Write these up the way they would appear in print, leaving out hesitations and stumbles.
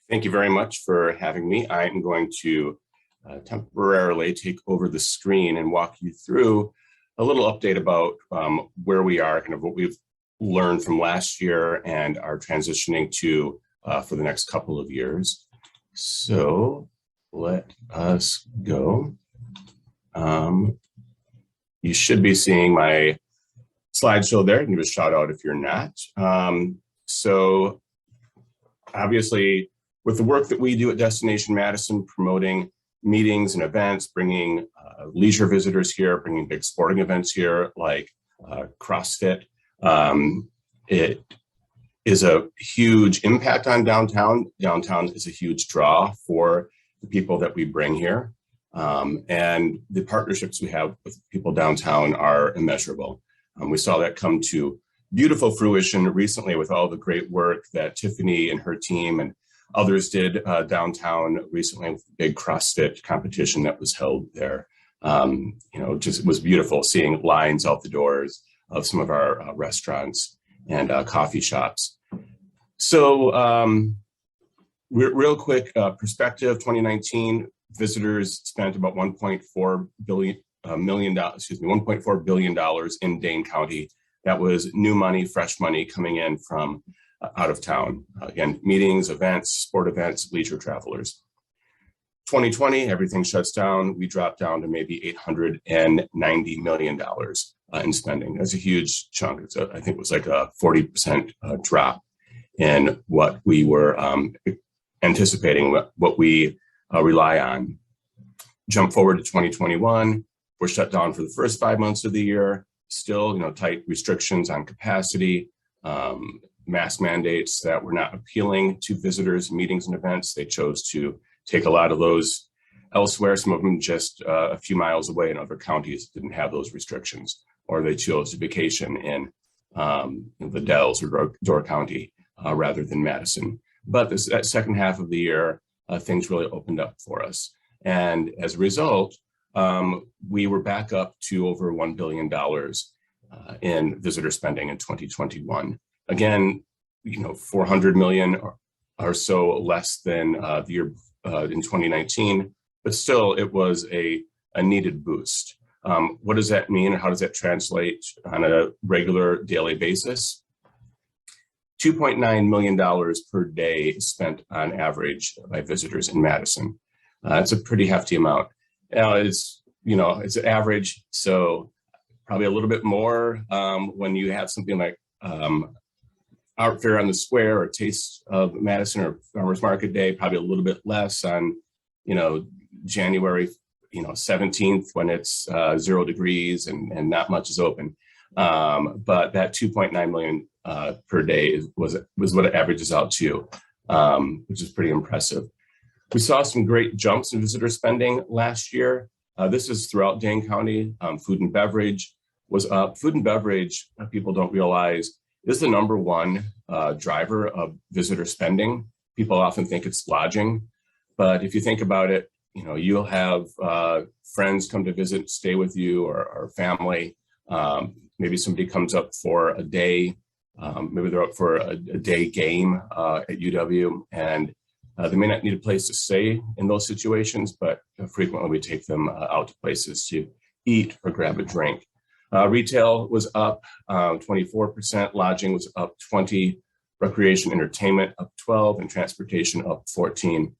Thank you very much for having me. I am going to temporarily take over the screen and walk you through a little update about where we are, kind of what we've learned from last year and are transitioning to for the next couple of years. So let us go. You should be seeing my slideshow there. You can give a shout out if you're not. So obviously, with the work that we do at Destination Madison, promoting meetings and events, bringing leisure visitors here, bringing big sporting events here like CrossFit, it is a huge impact on downtown. Downtown is a huge draw for the people that we bring here. And the partnerships we have with people downtown are immeasurable. We saw that come to beautiful fruition recently with all the great work that Tiffany and her team and others did downtown recently with the big CrossFit competition that was held there. Just it was beautiful seeing lines out the doors of some of our restaurants and coffee shops. So real quick perspective, 2019 visitors spent about $1.4 billion in Dane County. That was new money, fresh money coming in from out of town. Again, meetings, events, sport events, leisure travelers. 2020, everything shuts down. We dropped down to maybe $890 million in spending. That's a huge chunk. I think it was like a 40% drop in what we were anticipating, what we rely on. Jump forward to 2021, we're shut down for the first 5 months of the year. Still, tight restrictions on capacity, mask mandates that were not appealing to visitors, meetings and events. They chose to take a lot of those elsewhere, some of them just a few miles away in other counties didn't have those restrictions, or they chose to vacation in the Dells or Door County rather than Madison. But that second half of the year, things really opened up for us. And as a result, we were back up to over $1 billion in visitor spending in 2021. Again, 400 million or so less than the year in 2019, but still it was a needed boost. What does that mean? How does that translate on a regular daily basis? $2.9 million per day spent on average by visitors in Madison. It's a pretty hefty amount. Now it's an average, so probably a little bit more when you have something like Art Fair on the Square or Taste of Madison or Farmers Market Day, probably a little bit less on, January, 17th when it's 0 degrees and not much is open. But that 2.9 million per day was what it averages out to, which is pretty impressive. We saw some great jumps in visitor spending last year. This is throughout Dane County. Food and beverage was up. Food and beverage, people don't realize, is the number one driver of visitor spending. People often think it's lodging, but if you think about it, you'll have friends come to visit, stay with you, or family. Maybe somebody comes up for a day. Maybe they're up for a day game at UW, and they may not need a place to stay in those situations, but frequently we take them out to places to eat or grab a drink. Retail was up 24%, lodging was up 20%, recreation entertainment up 12%, and transportation up 14%.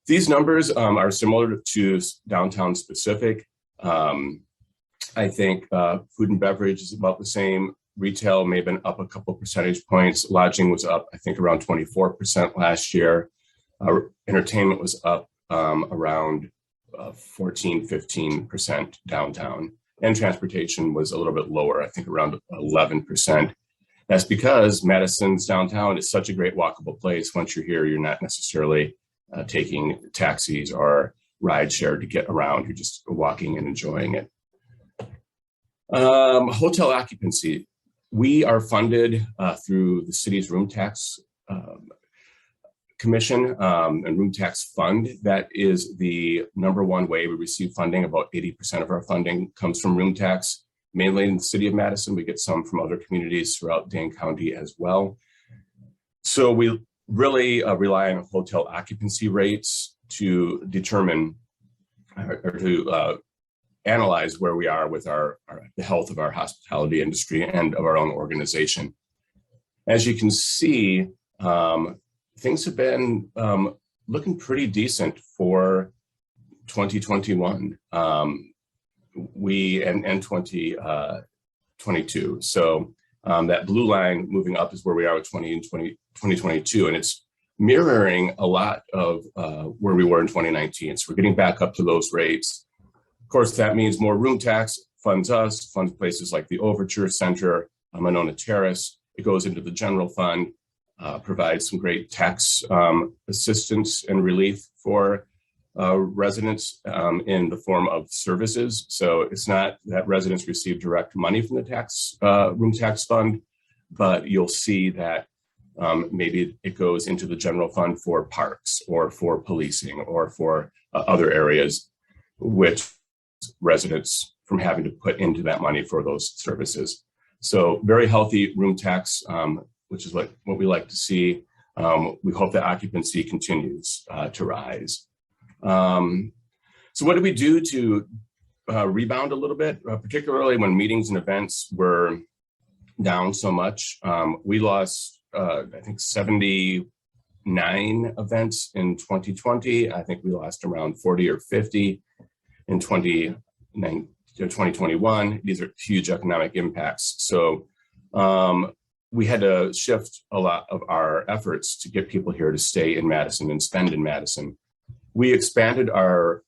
These numbers are similar to downtown specific. I think food and beverage is about the same. Retail may have been up a couple percentage points. Lodging was up, I think, around 24% last year. Entertainment was up around 14-15% downtown, and transportation was a little bit lower, I think around 11%. That's because Madison's downtown is such a great walkable place. Once you're here, you're not necessarily taking taxis or ride share to get around. You're just walking and enjoying it. Hotel occupancy. We are funded through the city's room tax commission and room tax fund. That is the number one way we receive funding. About 80% of our funding comes from room tax, mainly in the city of Madison. We get some from other communities throughout Dane County as well. So we really rely on hotel occupancy rates to determine or to analyze where we are with the health of our hospitality industry and of our own organization. As you can see, things have been looking pretty decent for 2021 and 2022. So that blue line moving up is where we are with 2022, and it's mirroring a lot of where we were in 2019. So we're getting back up to those rates. Of course, that means more room tax funds us, funds places like the Overture Center, Monona Terrace. It goes into the general fund, provides some great tax assistance and relief for residents in the form of services. So it's not that residents receive direct money from the room tax fund, but you'll see that maybe it goes into the general fund for parks or for policing or for other areas, which residents from having to put into that money for those services. So very healthy room tax, which is what we like to see. We hope that occupancy continues to rise. So what did we do to rebound a little bit, particularly when meetings and events were down so much? We lost, I think, 79 events in 2020. I think we lost around 40 or 50 in 2021. These are huge economic impacts. So we had to shift a lot of our efforts to get people here to stay in Madison and spend in Madison. We expanded our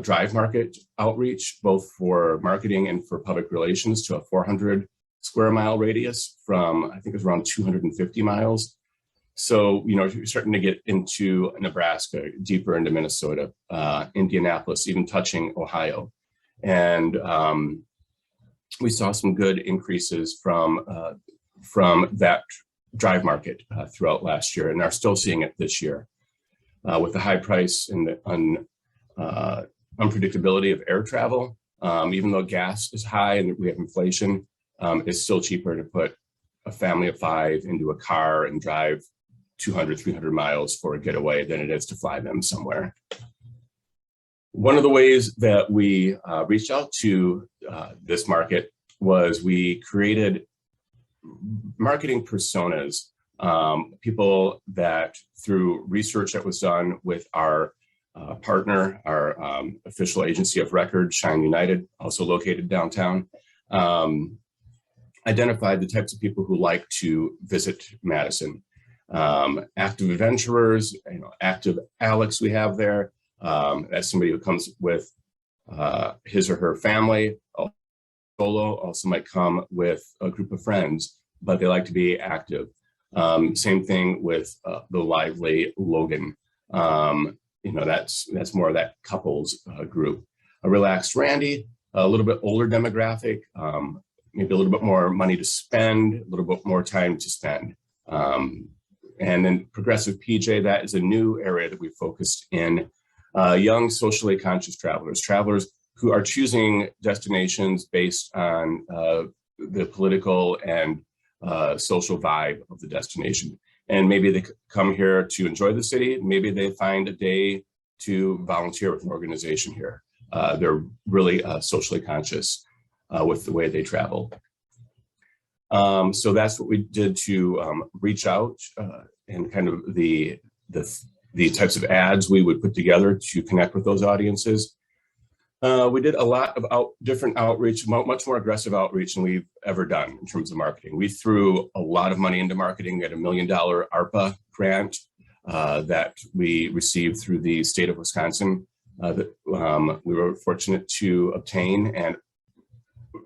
drive market outreach, both for marketing and for public relations, to a 400 square mile radius from, I think it was around 250 miles. So, you're starting to get into Nebraska, deeper into Minnesota, Indianapolis, even touching Ohio. And we saw some good increases from that drive market throughout last year, and are still seeing it this year. With the high price and the unpredictability of air travel, even though gas is high and we have inflation, it's still cheaper to put a family of 5 into a car and drive 200, 300 miles for a getaway than it is to fly them somewhere. One of the ways that we reached out to this market was we created marketing personas, people that through research that was done with our partner, our official agency of record, Shine United, also located downtown, identified the types of people who like to visit Madison. Active adventurers, active Alex we have there. That's somebody who comes with his or her family. Solo also might come with a group of friends, but they like to be active. Same thing with the lively Logan. That's more of that couples group. A relaxed Randy, a little bit older demographic, maybe a little bit more money to spend, a little bit more time to spend. And then progressive PJ, that is a new area that we focused in. Young, socially conscious travelers who are choosing destinations based on the political and social vibe of the destination. And maybe they come here to enjoy the city. Maybe they find a day to volunteer with an organization here. They're really socially conscious with the way they travel. So that's what we did to reach out and kind of the types of ads we would put together to connect with those audiences. We did a lot of different outreach, much more aggressive outreach than we've ever done in terms of marketing. We threw a lot of money into marketing. We had $1 million ARPA grant that we received through the state of Wisconsin that we were fortunate to obtain, and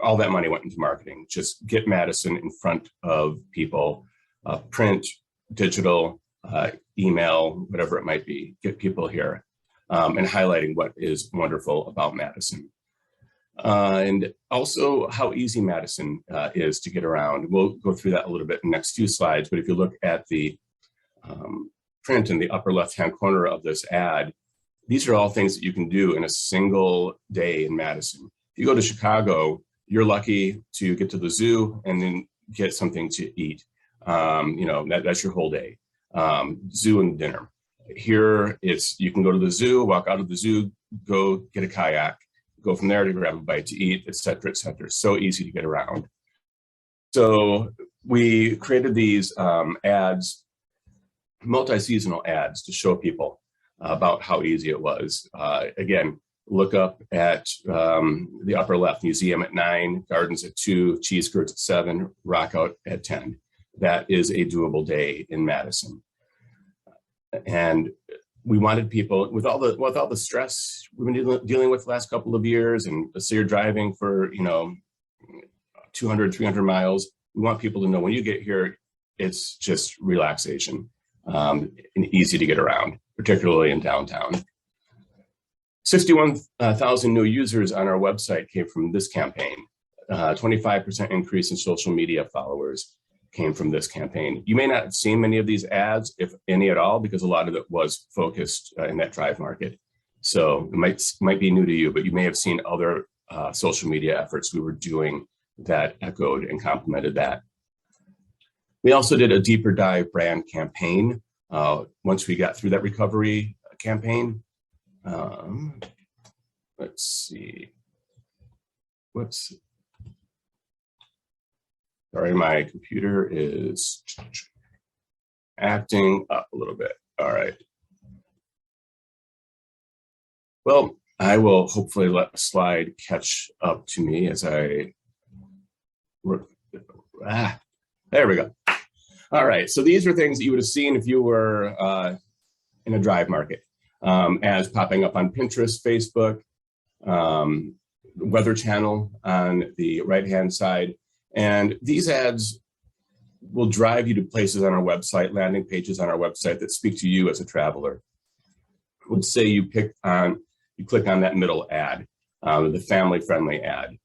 all that money went into marketing. Just get Madison in front of people, print, digital, email, whatever it might be, get people here. And highlighting what is wonderful about Madison. And also how easy Madison is to get around. We'll go through that a little bit in the next few slides, but if you look at the print in the upper left-hand corner of this ad, these are all things that you can do in a single day in Madison. If you go to Chicago, you're lucky to get to the zoo and then get something to eat. That's your whole day. zoo and dinner. Here, you can go to the zoo, walk out of the zoo, go get a kayak, go from there to grab a bite to eat, et cetera, et cetera. So easy to get around. So we created these ads, multi-seasonal ads, to show people about how easy it was. Again, look up at the upper left: museum at 9, gardens at 2, cheese curds at 7, rock out at 10. That is a doable day in Madison. And we wanted people, with all the stress we've been dealing with the last couple of years, and let's say you're driving for 200, 300 miles, we want people to know when you get here, it's just relaxation and easy to get around, particularly in downtown. 61,000 new users on our website came from this campaign. 25% increase in social media followers came from this campaign. You may not have seen many of these ads, if any at all, because a lot of it was focused in that drive market. So it might be new to you, but you may have seen other social media efforts we were doing that echoed and complemented that. We also did a deeper dive brand campaign once we got through that recovery campaign. Let's see. Whoops. Sorry, my computer is acting up a little bit. All right. Well, I will hopefully let the slide catch up to me as I there we go. All right, so these are things that you would have seen if you were in a drive market. Ads popping up on Pinterest, Facebook, Weather Channel on the right-hand side. And these ads will drive you to places on our website, landing pages on our website that speak to you as a traveler. Let's say you click on that middle ad, the family-friendly ad.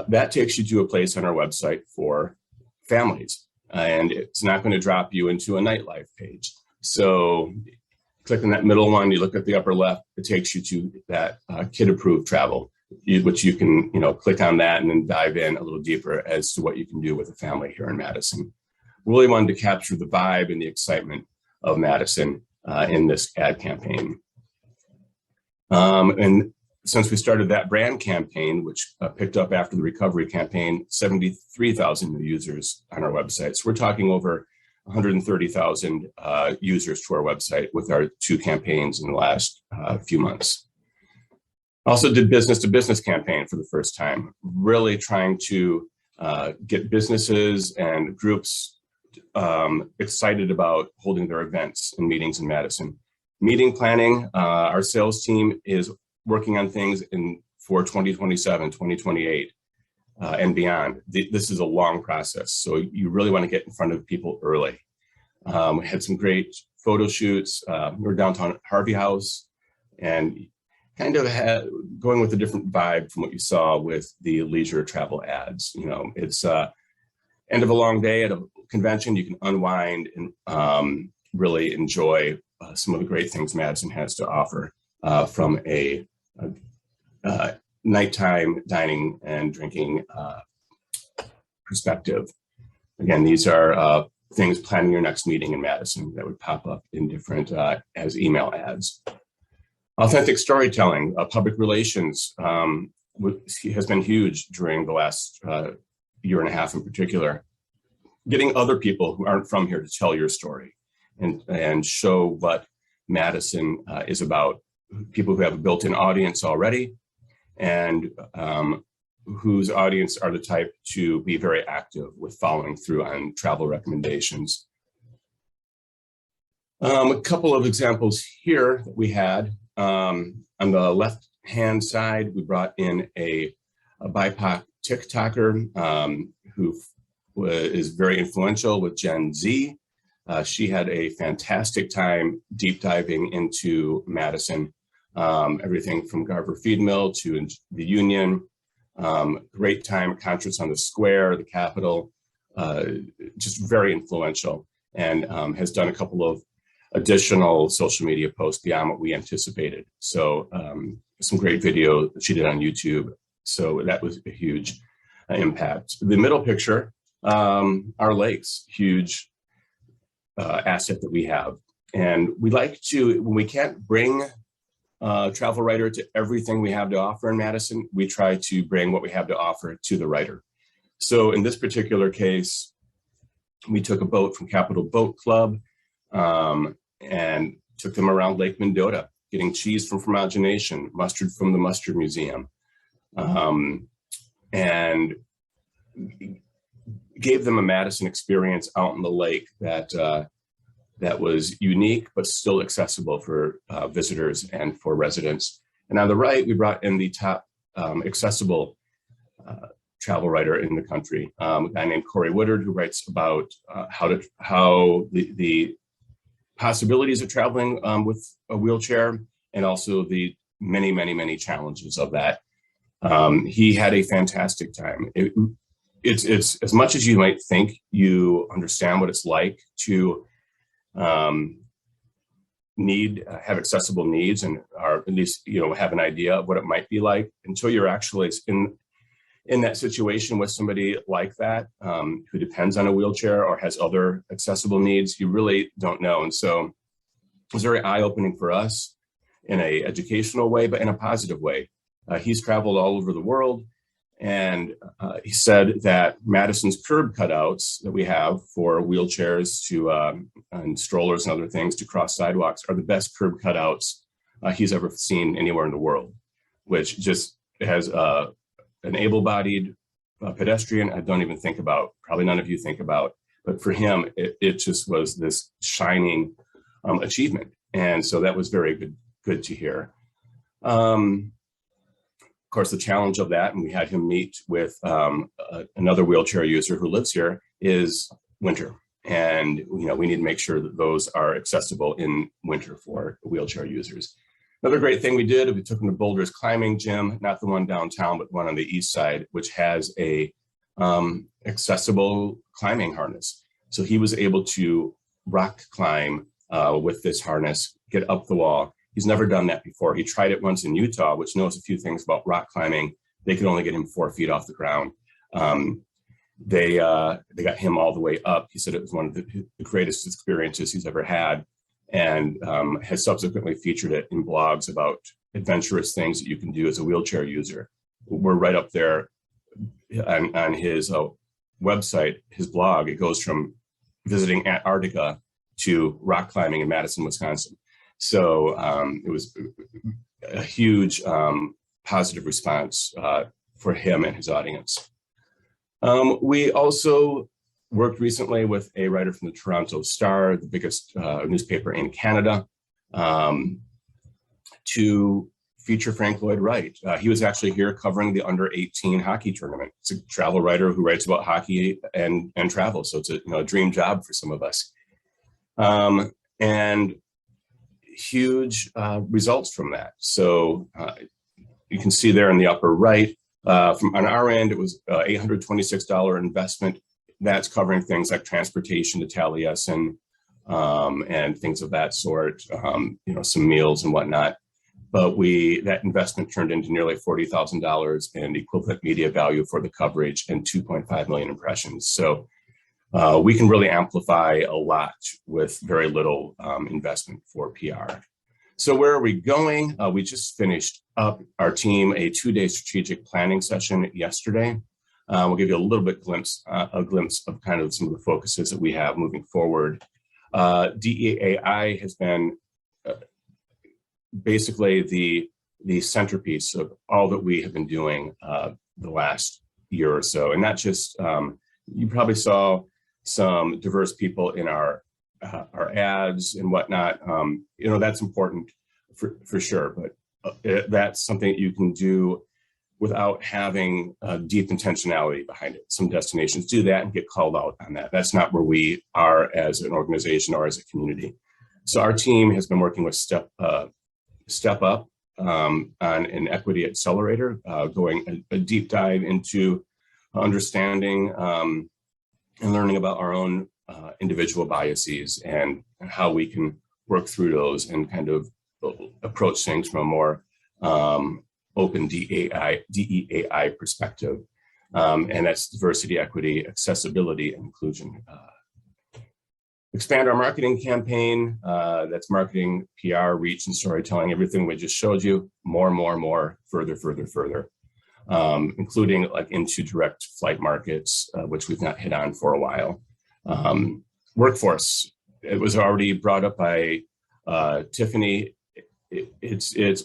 That takes you to a place on our website for families, and it's not going to drop you into a nightlife page. So click on that middle one, you look at the upper left, it takes you to that kid-approved travel, which you can click on that and then dive in a little deeper as to what you can do with a family here in Madison. Really wanted to capture the vibe and the excitement of Madison in this ad campaign. And since we started that brand campaign, which picked up after the recovery campaign, 73,000 new users on our website. So we're talking over 130,000 users to our website with our 2 campaigns in the last few months. Also did business-to-business campaign for the first time, really trying to get businesses and groups excited about holding their events and meetings in Madison. Meeting planning, our sales team is working on things for 2027, 2028, and beyond. This is a long process, so you really want to get in front of people early. We had some great photo shoots. We were downtown Harvey House, and kind of going with a different vibe from what you saw with the leisure travel ads. It's end of a long day at a convention. You can unwind and really enjoy some of the great things Madison has to offer from a nighttime dining and drinking perspective. Again, these are things planning your next meeting in Madison that would pop up in different as email ads. Authentic storytelling, public relations has been huge during the last year and a half in particular. Getting other people who aren't from here to tell your story and show what Madison is about. People who have a built-in audience already and whose audience are the type to be very active with following through on travel recommendations. A couple of examples here that we had. On the left-hand side, we brought in a BIPOC TikToker who is very influential with Gen Z. She had a fantastic time deep diving into Madison, everything from Garver Feed Mill to the Union. Great time at concerts on the Square, the Capitol, just very influential, and has done a couple of additional social media posts beyond what we anticipated. So some great video that she did on YouTube. So that was a huge impact. The middle picture, our lakes, huge asset that we have. And we like to, when we can't bring a travel writer to everything we have to offer in Madison, we try to bring what we have to offer to the writer. So in this particular case, we took a boat from Capital Boat Club and took them around Lake Mendota, getting cheese from Fromagination, mustard from the Mustard Museum, and gave them a Madison experience out in the lake that that was unique, but still accessible for visitors and for residents. And on the right, we brought in the top accessible travel writer in the country, a guy named Corey Woodard, who writes about how the possibilities of traveling with a wheelchair, and also the many, many, many challenges of that. He had a fantastic time. It's as much as you might think you understand what it's like to have accessible needs, and or at least have an idea of what it might be like, until you're actually in that situation with somebody like that, who depends on a wheelchair or has other accessible needs. You really don't know. And so it was very eye-opening for us in a educational way, but in a positive way. He's traveled all over the world, and he said that Madison's curb cutouts that we have for wheelchairs and strollers and other things to cross sidewalks are the best curb cutouts he's ever seen anywhere in the world, which just has an able-bodied pedestrian I don't even think about, probably none of you think about, but for him, it just was this shining achievement. And so that was very good to hear. Of course, the challenge of that, and we had him meet with another wheelchair user who lives here, is winter. And we need to make sure that those are accessible in winter for wheelchair users. Another great thing we did, we took him to Boulder's climbing gym, not the one downtown, but one on the east side, which has a accessible climbing harness. So he was able to rock climb with this harness, get up the wall. He's never done that before. He tried it once in Utah, which knows a few things about rock climbing. They could only get him 4 feet off the ground. They got him all the way up. He said it was one of the greatest experiences he's ever had, and has subsequently featured it in blogs about adventurous things that you can do as a wheelchair user. We're right up there on his website, his blog. It goes from visiting Antarctica to rock climbing in Madison, Wisconsin. So it was a huge positive response for him and his audience. We also worked recently with a writer from the Toronto Star, the biggest newspaper in Canada, to feature Frank Lloyd Wright. He was actually here covering the under-18 hockey tournament. It's a travel writer who writes about hockey and travel, so it's a dream job for some of us. And huge results from that. So you can see there in the upper right, on our end, it was $826 investment. That's covering things like transportation to Taliesin and things of that sort, some meals and whatnot. But that investment turned into nearly $40,000 in equivalent media value for the coverage and 2.5 million impressions. So we can really amplify a lot with very little investment for PR. So where are we going? We just finished up our team a 2-day strategic planning session yesterday. We'll give you a little bit a glimpse of kind of some of the focuses that we have moving forward. DEAI has been basically the centerpiece of all that we have been doing the last year or so. And not just, you probably saw some diverse people in our ads and whatnot. That's important for sure, but that's something that you can do without having deep intentionality behind it. Some destinations do that and get called out on that. That's not where we are as an organization or as a community. So our team has been working with Step Up on an equity accelerator, going a deep dive into understanding and learning about our own individual biases and how we can work through those and kind of approach things from a more open DEAI perspective. And that's diversity, equity, accessibility, and inclusion expand our marketing campaign. That's marketing, PR, reach, and storytelling, everything we just showed you, more, further, including like into direct flight markets, which we've not hit on for a while. Workforce, it was already brought up by Tiffany. It's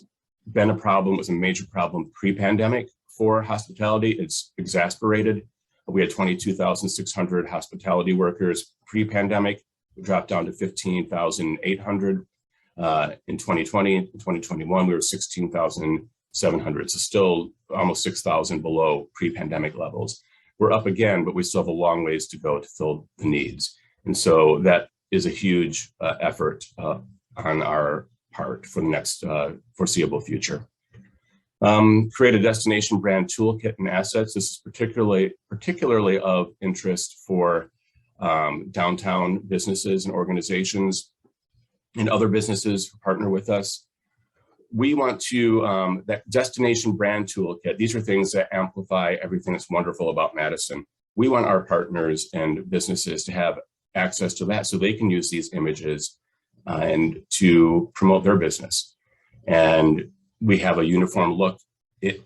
been a problem, it was a major problem pre-pandemic for hospitality. It's exacerbated. We had 22,600 hospitality workers pre-pandemic. We dropped down to 15,800 in 2020. In 2021, we were 16,700. So still almost 6,000 below pre-pandemic levels. We're up again, but we still have a long ways to go to fill the needs. And so that is a huge effort on our part for the next foreseeable future. Create a destination brand toolkit and assets. This is particularly of interest for downtown businesses and organizations and other businesses who partner with us. We want to, that destination brand toolkit, these are things that amplify everything that's wonderful about Madison. We want our partners and businesses to have access to that so they can use these images and to promote their business. And we have a uniform look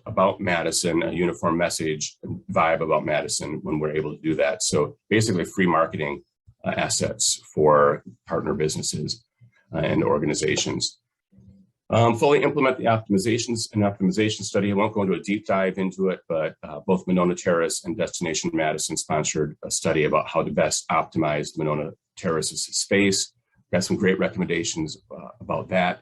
about Madison, a uniform message and vibe about Madison when we're able to do that. So basically free marketing assets for partner businesses and organizations. Fully implement the optimization study. I won't go into a deep dive into it, but both Monona Terrace and Destination Madison sponsored a study about how to best optimize Monona Terrace's space. Got some great recommendations about that.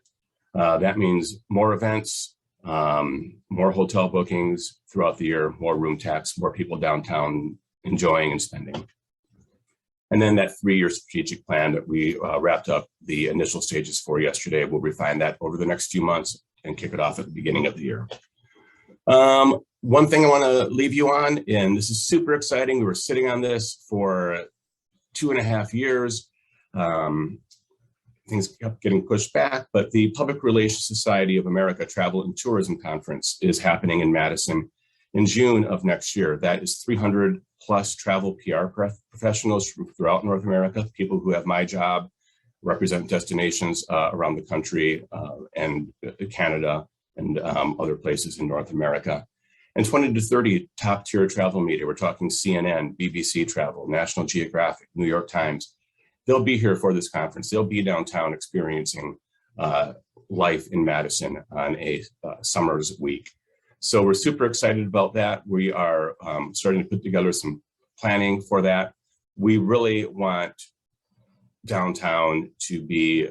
That means more events, more hotel bookings throughout the year, more room tax, more people downtown enjoying and spending. And then that 3-year strategic plan that we wrapped up the initial stages for yesterday, we'll refine that over the next few months and kick it off at the beginning of the year. One thing I want to leave you on, and this is super exciting. We were sitting on this for 2.5 years. Things kept getting pushed back, but the Public Relations Society of America Travel and Tourism Conference is happening in Madison in June of next year. That is 300 plus travel PR professionals from throughout North America, people who have my job, represent destinations around the country and Canada and other places in North America. And 20 to 30 top tier travel media. We're talking CNN, BBC Travel, National Geographic, New York Times. They'll be here for this conference. They'll be downtown experiencing life in Madison on a summer's week. So we're super excited about that. We are starting to put together some planning for that. We really want downtown to be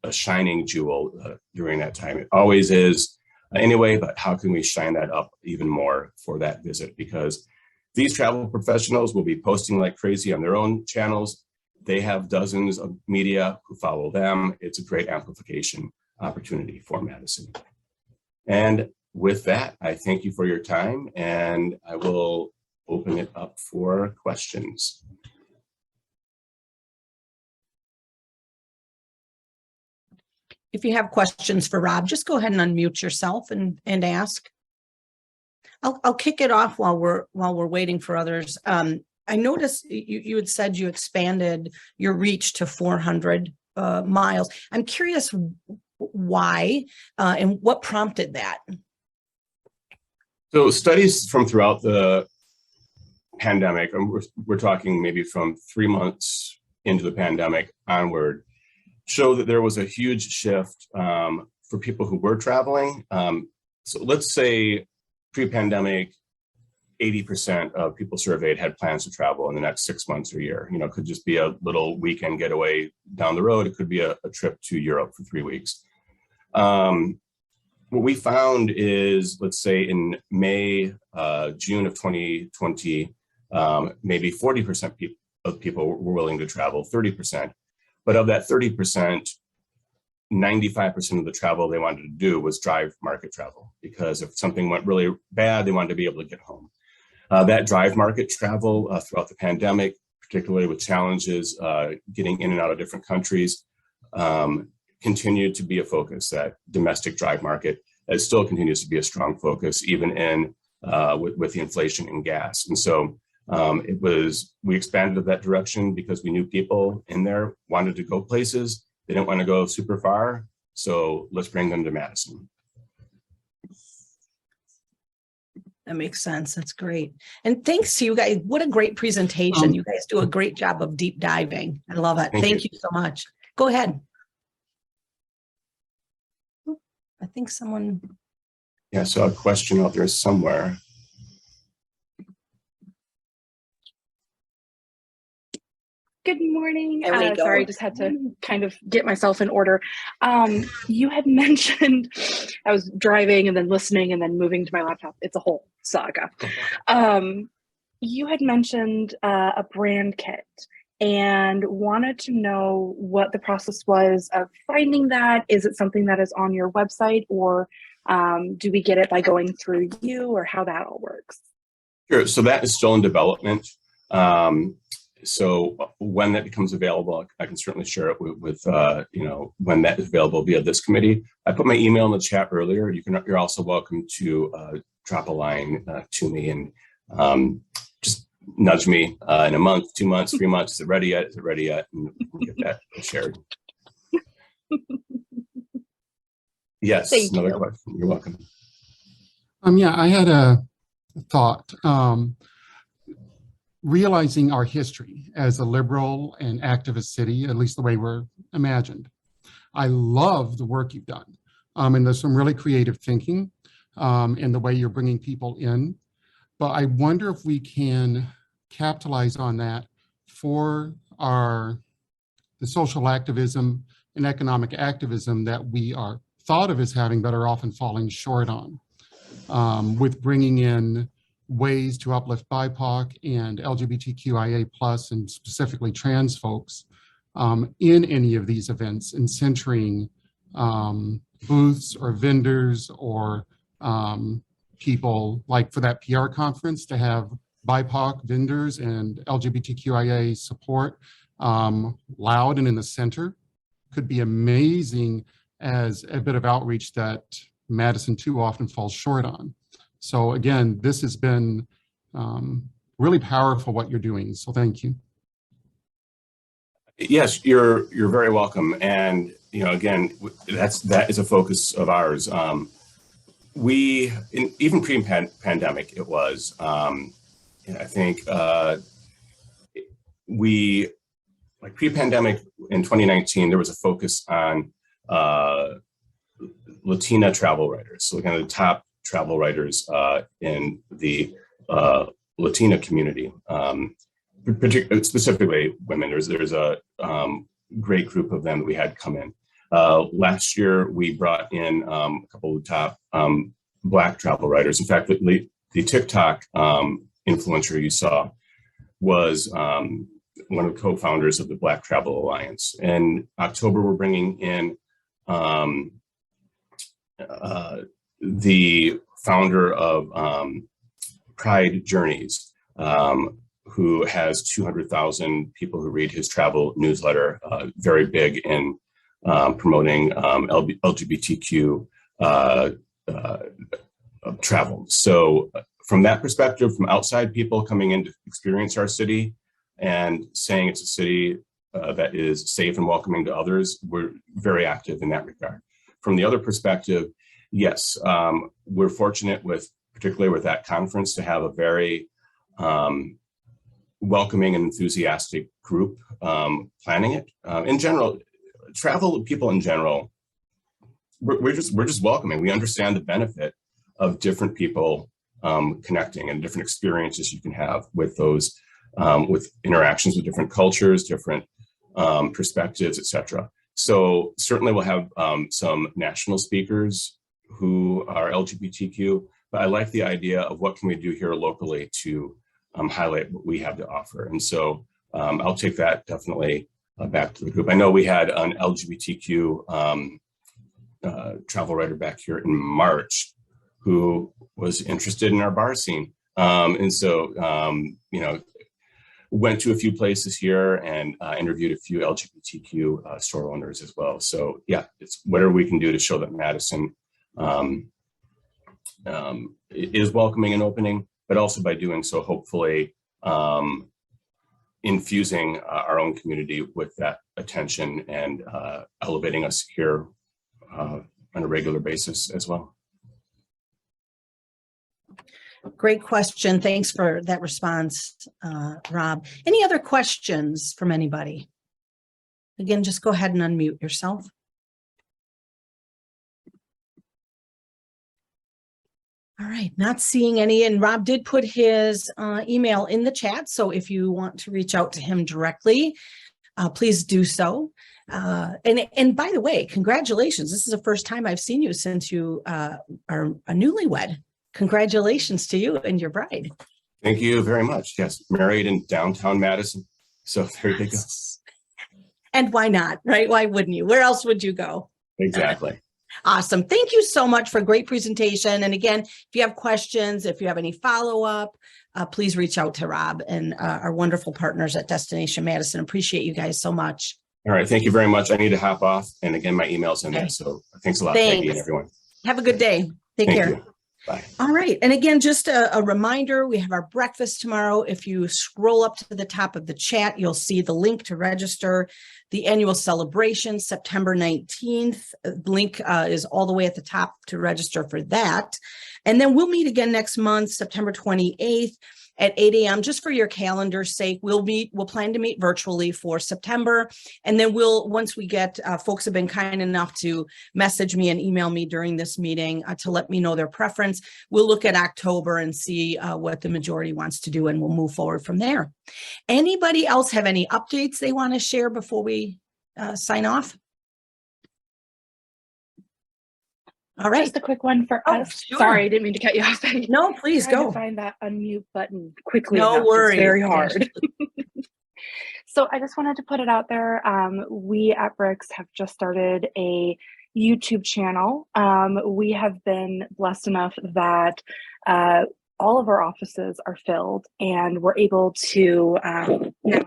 a shining jewel during that time. It always is anyway, but how can we shine that up even more for that visit? Because these travel professionals will be posting like crazy on their own channels. They have dozens of media who follow them. It's a great amplification opportunity for Madison. And with that, I thank you for your time, and I will open it up for questions. If you have questions for Rob, just go ahead and unmute yourself and ask. I'll kick it off while we're waiting for others. I noticed you had said you expanded your reach to 400 miles. I'm curious why and what prompted that. So studies from throughout the pandemic, and we're talking maybe from 3 months into the pandemic onward, show that there was a huge shift for people who were traveling. So let's say pre-pandemic, 80% of people surveyed had plans to travel in the next 6 months or year. You know, it could just be a little weekend getaway down the road. It could be a trip to Europe for 3 weeks. What we found is, let's say in May, June of 2020, maybe 40% of people were willing to travel, 30%. But of that 30%, 95% of the travel they wanted to do was drive market travel, because if something went really bad, they wanted to be able to get home. That drive market travel throughout the pandemic, particularly with challenges getting in and out of different countries, continued to be a focus. That domestic drive market, it still continues to be a strong focus, even in with the inflation in gas. And so We expanded that direction because we knew people in there wanted to go places. They didn't want to go super far. So let's bring them to Madison. That makes sense. That's great. And thanks to you guys. What a great presentation. You guys do a great job of deep diving. I love it. Thank you so much. Go ahead. I think someone. Yeah, I saw a question out there somewhere. Good morning. Sorry, I just had to kind of get myself in order. You had mentioned, I was driving and then listening and then moving to my laptop. It's a whole saga. You had mentioned a brand kit and wanted to know what the process was of finding that. Is it something that is on your website, or do we get it by going through you, or how that all works? Sure. So that is still in development. So when that becomes available, I can certainly share it with when that is available via this committee. I put my email in the chat earlier. You're also welcome to drop a line to me and just nudge me in a month, 2 months, 3 months. Is it ready yet? Is it ready yet? And we'll get that shared. Yes, Thank another you. question. You're welcome. Yeah, I had a thought. Realizing our history as a liberal and activist city, at least the way we're imagined. I love the work you've done. And there's some really creative thinking in the way you're bringing people in. But I wonder if we can capitalize on that for the social activism and economic activism that we are thought of as having, but are often falling short on, with bringing in ways to uplift BIPOC and LGBTQIA+, and specifically trans folks in any of these events, and centering booths or vendors or people, like for that PR conference, to have BIPOC vendors and LGBTQIA support loud and in the center could be amazing as a bit of outreach that Madison too often falls short on. So again, this has been really powerful what you're doing. So thank you. Yes, you're very welcome. And again, that is a focus of ours. Even pre-pandemic, it was. I think like pre-pandemic in 2019, there was a focus on Latina travel writers. So kind of the top travel writers in the Latina community, particularly specifically women. There's a great group of them that we had come in. Last year, we brought in a couple of top Black travel writers. In fact, the TikTok influencer you saw was one of the co-founders of the Black Travel Alliance. In October, we're bringing in the founder of Pride Journeys, who has 200,000 people who read his travel newsletter, very big in promoting LGBTQ travel. So from that perspective, from outside people coming in to experience our city and saying it's a city that is safe and welcoming to others, we're very active in that regard. From the other perspective, yes, we're fortunate particularly with that conference, to have a very welcoming and enthusiastic group planning it. In general, travel people in general, we're just welcoming. We understand the benefit of different people connecting and different experiences you can have with those, with interactions with different cultures, different perspectives, etc. So certainly we'll have some national speakers who are LGBTQ, but I like the idea of what can we do here locally to highlight what we have to offer. And so I'll take that definitely back to the group. I know we had an LGBTQ travel writer back here in March who was interested in our bar scene. And so, went to a few places here and interviewed a few LGBTQ store owners as well. So yeah, it's whatever we can do to show that Madison is welcoming and opening, but also by doing so, hopefully infusing our own community with that attention and elevating us here on a regular basis as well. Great question. Thanks for that response, Rob. Any other questions from anybody? Again, just go ahead and unmute yourself. All right, not seeing any, and Rob did put his email in the chat, so if you want to reach out to him directly, please do so. And by the way, congratulations. This is the first time I've seen you since you are a newlywed. Congratulations to you and your bride. Thank you very much. Yes, married in downtown Madison. So there you go. And why not, right? Why wouldn't you? Where else would you go? Exactly. Awesome. Thank you so much for a great presentation. And again, if you have questions, if you have any follow-up, please reach out to Rob and our wonderful partners at Destination Madison. Appreciate you guys so much. All right. Thank you very much. I need to hop off. And again, my email's in there. So thanks a lot, Peggy, and everyone. Have a good day. Take care. You. Bye. All right. And again, just a reminder, we have our breakfast tomorrow. If you scroll up to the top of the chat, you'll see the link to register the annual celebration, September 19th. The link is all the way at the top to register for that. And then we'll meet again next month, September 28th at 8 a.m. Just for your calendar's sake, we'll plan to meet virtually for September. And then once we get, folks have been kind enough to message me and email me during this meeting to let me know their preference. We'll look at October and see what the majority wants to do, and we'll move forward from there. Anybody else have any updates they want to share before we sign off? All right. Just a quick one for us. Sure. Sorry, I didn't mean to cut you off. No, please Trying go. to find that unmute button quickly. No enough. worries. It's very hard. So I just wanted to put it out there. We at Bricks have just started a YouTube channel. We have been blessed enough that all of our offices are filled, and we're able to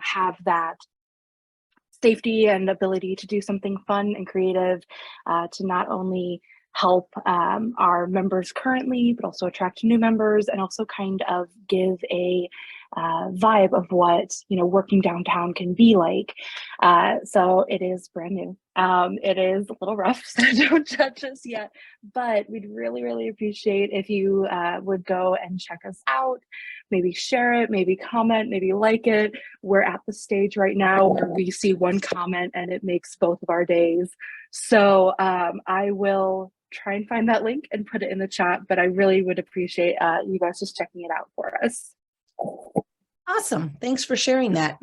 have that safety and ability to do something fun and creative to not only help our members currently, but also attract new members, and also kind of give a vibe of what working downtown can be like. So it is brand new. It is a little rough, so don't judge us yet, but we'd really, really appreciate if you would go and check us out, maybe share it, maybe comment, maybe like it. We're at the stage right now where we see one comment and it makes both of our days. So I will try and find that link and put it in the chat, but I really would appreciate you guys just checking it out for us. Awesome. Thanks for sharing that.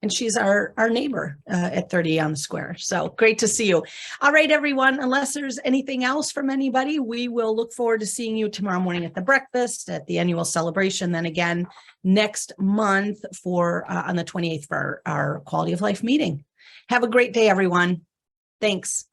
And she's our neighbor at 30 on the square. So great to see you. All right, everyone, unless there's anything else from anybody, we will look forward to seeing you tomorrow morning at the breakfast, at the annual celebration, then again next month for on the 28th for our quality of life meeting. Have a great day, everyone. Thanks.